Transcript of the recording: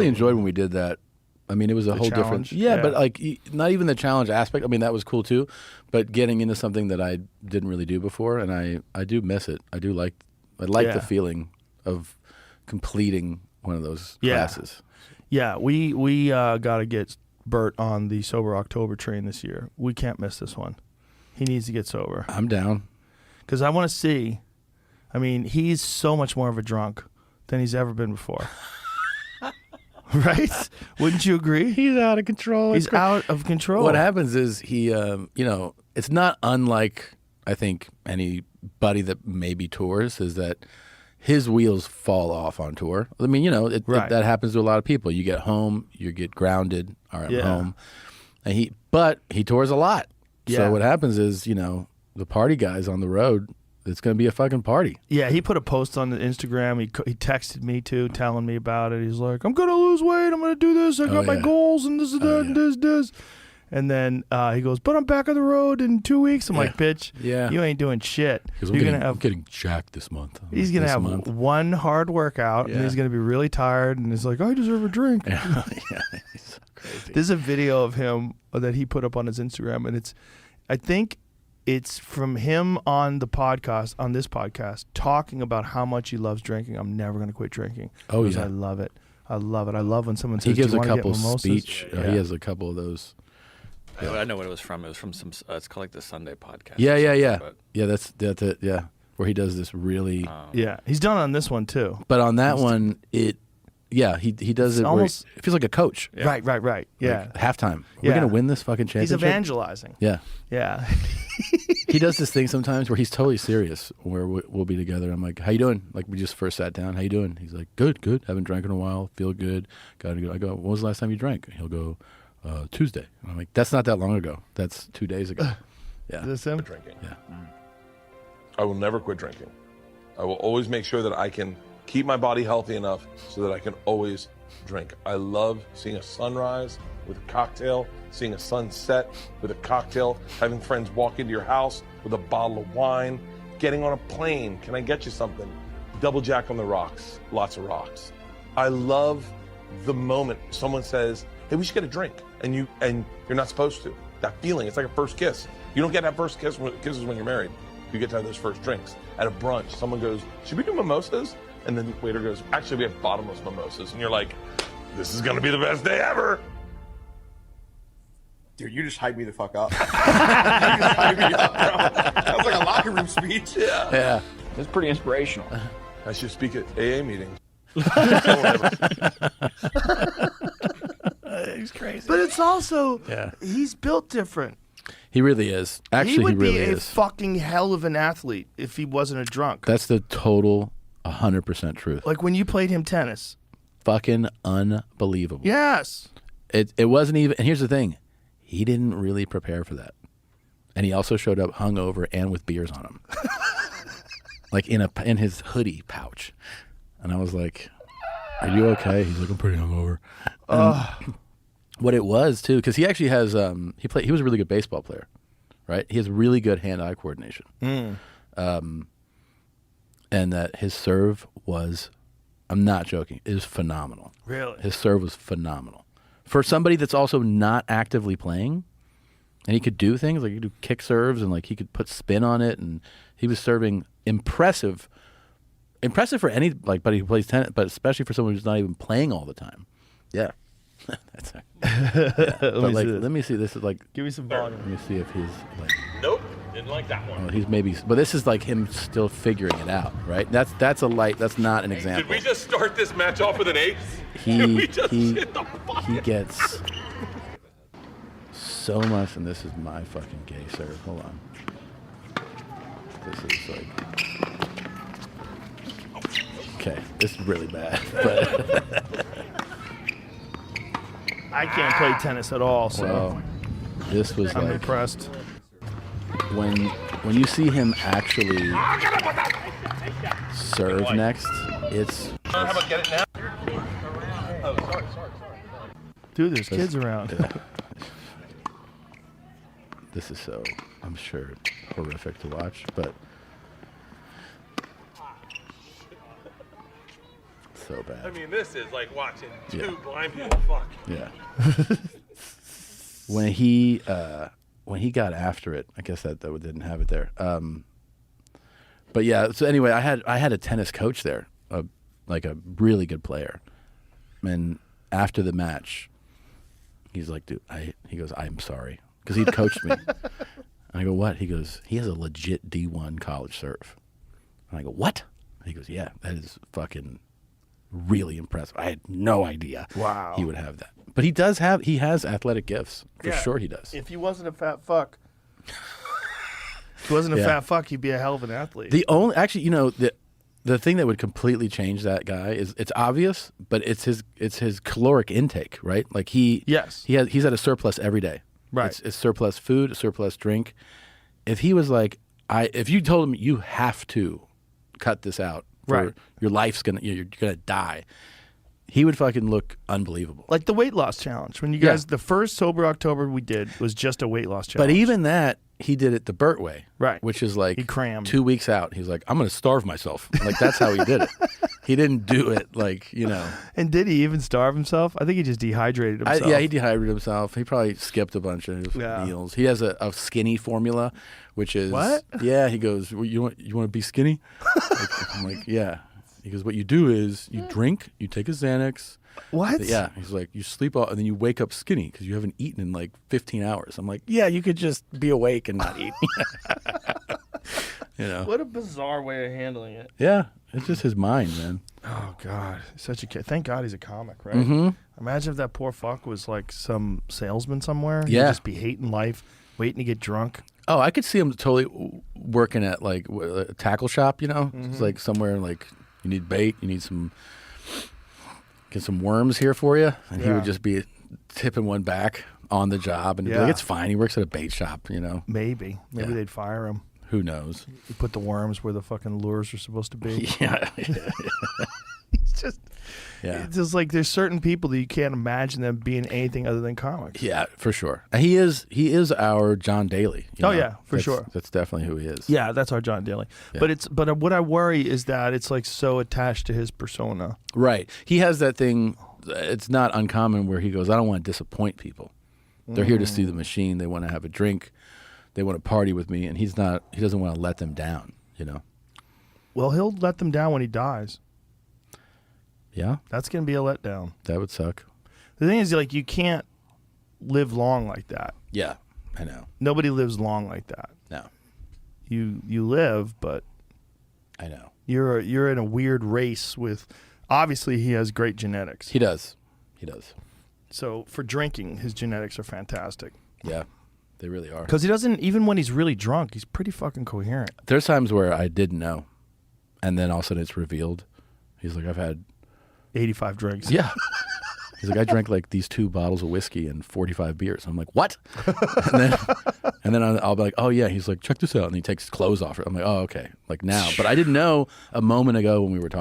really enjoyed when we did that. I mean, it was a whole challenge? different... Yeah, but like not even the challenge aspect. I mean, that was cool too. But getting into something that I didn't really do before, and I do miss it. I like the feeling of completing one of those classes. Yeah, we got to get Bert on the Sober October train this year. We can't miss this one. He needs to get sober. I'm down. Because I want to see... I mean, he's so much more of a drunk than he's ever been before. Right? Wouldn't you agree? He's out of control. He's out of control. What happens is he, it's not unlike, I think, anybody that maybe tours, is that his wheels fall off on tour. I mean, that happens to a lot of people. You get home, you get grounded at home. And but he tours a lot. Yeah. So what happens is, the party guys on the road, it's going to be a fucking party. Yeah, he put a post on the Instagram. He texted me too, telling me about it. He's like, I'm going to lose weight. I'm going to do this. I got my goals and this and that and this. And then he goes, but I'm back on the road in 2 weeks. I'm like, bitch, you ain't doing shit. I'm getting jacked this month. He's going to have one hard workout, and he's going to be really tired, and he's like, I deserve a drink. Yeah, he's so crazy. There's a video of him that he put up on his Instagram, and I think it's from him on this podcast, talking about how much he loves drinking. I'm never going to quit drinking. Oh, because yeah. I love it. I love it. I love when someone says, he gives do you a want to couple get mimosas? speech. He has a couple of those. Yeah. I know what it was from. It was from some. It's called like the Sunday podcast. Yeah. Yeah, that's it. Yeah, where he does this really. He's done on this one too. But on that one, he does it almost. It feels like a coach. Yeah. Right. Yeah. Like halftime. We're gonna win this fucking championship. He's evangelizing. Yeah. He does this thing sometimes where he's totally serious. Where we'll be together. I'm like, "How you doing?" Like we just first sat down. "How you doing?" He's like, "Good. Haven't drank in a while. Feel good. Gotta go." I go, "When was the last time you drank?" And he'll go, Tuesday. And I'm like, "That's not that long ago. That's 2 days ago." Yeah. Is this him? Drinking. Yeah. I will never quit drinking. I will always make sure that I can keep my body healthy enough so that I can always drink. I love seeing a sunrise with a cocktail, seeing a sunset with a cocktail, having friends walk into your house with a bottle of wine, getting on a plane. Can I get you something? Double Jack on the rocks, lots of rocks. I love the moment someone says, "Hey, we should get a drink," and you're not supposed to. That feeling, it's like a first kiss. You don't get that first kisses when you're married. You get to have those first drinks. At a brunch, someone goes, "Should we do mimosas?" And then the waiter goes, "Actually, we have bottomless mimosas." And you're like, "This is gonna be the best day ever." Dude, you just hyped me the fuck up. You just hyped me up, bro. That was like a locker room speech. Yeah. It's pretty inspirational. I should speak at AA meetings. He's crazy. But it's also, he's built different. He really is. Actually, he really is. He would be a fucking hell of an athlete if he wasn't a drunk. That's the total 100% truth. Like when you played him tennis. Fucking unbelievable. Yes. It wasn't even, and here's the thing, he didn't really prepare for that. And he also showed up hungover and with beers on him. Like in his hoodie pouch. And I was like, "Are you okay?" He's like, "I'm pretty hungover." What it was too, because he actually has he was a really good baseball player, right? He has really good hand-eye coordination. And that his serve was, I'm not joking, it was phenomenal. Really? His serve was phenomenal. For somebody that's also not actively playing, and he could do things, like he could do kick serves and like he could put spin on it, and he was serving impressive for anybody who plays tennis, but especially for someone who's not even playing all the time. Yeah. That's let me see. This is like, give me some volume. Let me see if he's like. Nope, didn't like that one. He's maybe, but this is like him still figuring it out, right? That's not an example. Did we just start this match off with an 8? He gets so much, and this is my fucking gay serve. Hold on. This is like. Okay, this is really bad, but. I can't play tennis at all, so well, this was I'm like impressed. When you see him actually serve next, it's. How about get it now? Oh, sorry. Dude, there's kids around. This is so, I'm sure, horrific to watch, but so bad. I mean, this is like watching two Yeah. blind people fuck. Yeah. when he got after it, I guess that didn't have it there. But yeah. So anyway, I had a tennis coach there, like a really good player, and after the match, he's like, "Dude," he goes, "I'm sorry," because he'd coached me. And I go, "What?" He goes, "He has a legit D1 college serve." And I go, "What?" He goes, "Yeah, that is fucking really impressive. I had no idea Wow. he would have that." But he has athletic gifts. For sure he does. If he wasn't a fat fuck, fat fuck, he'd be a hell of an athlete. The thing that would completely change that guy is, it's obvious, but it's his caloric intake, right? Like he's at a surplus every day. Right. It's surplus food, surplus drink. If he was like, if you told him you have to cut this out, Right. your life's you're gonna die, he would fucking look unbelievable. Like the weight loss challenge. When you guys, the first Sober October we did was just a weight loss challenge. But even that, he did it the Bert way. Right. Which is like He crammed. 2 weeks out. He's like, I'm going to starve myself. Like, that's how he did it. He didn't do it like, And did he even starve himself? I think he just dehydrated himself. Yeah, he dehydrated himself. He probably skipped a bunch of meals. He has a skinny formula, which is... What? Yeah, he goes, well, you want to be skinny? I'm like, yeah. He goes, what you do is you drink, you take a Xanax. What? Yeah. He's like, you sleep all, and then you wake up skinny because you haven't eaten in like 15 hours. I'm like, yeah, you could just be awake and not eat. What a bizarre way of handling it. Yeah. It's just his mind, man. Oh, God. Such a kid. Thank God he's a comic, right? Mm-hmm. Imagine if that poor fuck was like some salesman somewhere. Yeah. He'd just be hating life, waiting to get drunk. Oh, I could see him totally working at like a tackle shop, It's like somewhere like you need bait, you need get some worms here for you. And he would just be tipping one back on the job and be like, it's fine. He works at a bait shop, Maybe they'd fire him. Who knows? You put the worms where the fucking lures are supposed to be. Yeah. It's just, it's just like there's certain people that you can't imagine them being anything other than comics. Yeah, for sure. He is our John Daly. For sure. That's definitely who he is. Yeah, that's our John Daly. Yeah. But what I worry is that it's like so attached to his persona. Right. He has that thing. It's not uncommon where he goes, I don't want to disappoint people. They're here to see the machine. They want to have a drink. They want to party with me, and he doesn't want to let them down, Well, he'll let them down when he dies. Yeah? That's going to be a letdown. That would suck. The thing is, like, you can't live long like that. Yeah, I know. Nobody lives long like that. No. You live, but I know. you're in a weird race with, obviously he has great genetics. He does. So for drinking, his genetics are fantastic. Yeah, they really are. Because he doesn't, even when he's really drunk, he's pretty fucking coherent. There's times where I didn't know, and then all of a sudden it's revealed. He's like, I've had 85 drinks. Yeah. He's like, I drank like these 2 bottles of whiskey and 45 beers. I'm like, what? and then I'll be like, oh yeah. He's like, check this out. And he takes his clothes off. I'm like, oh, okay. Like now. But I didn't know a moment ago when we were talking.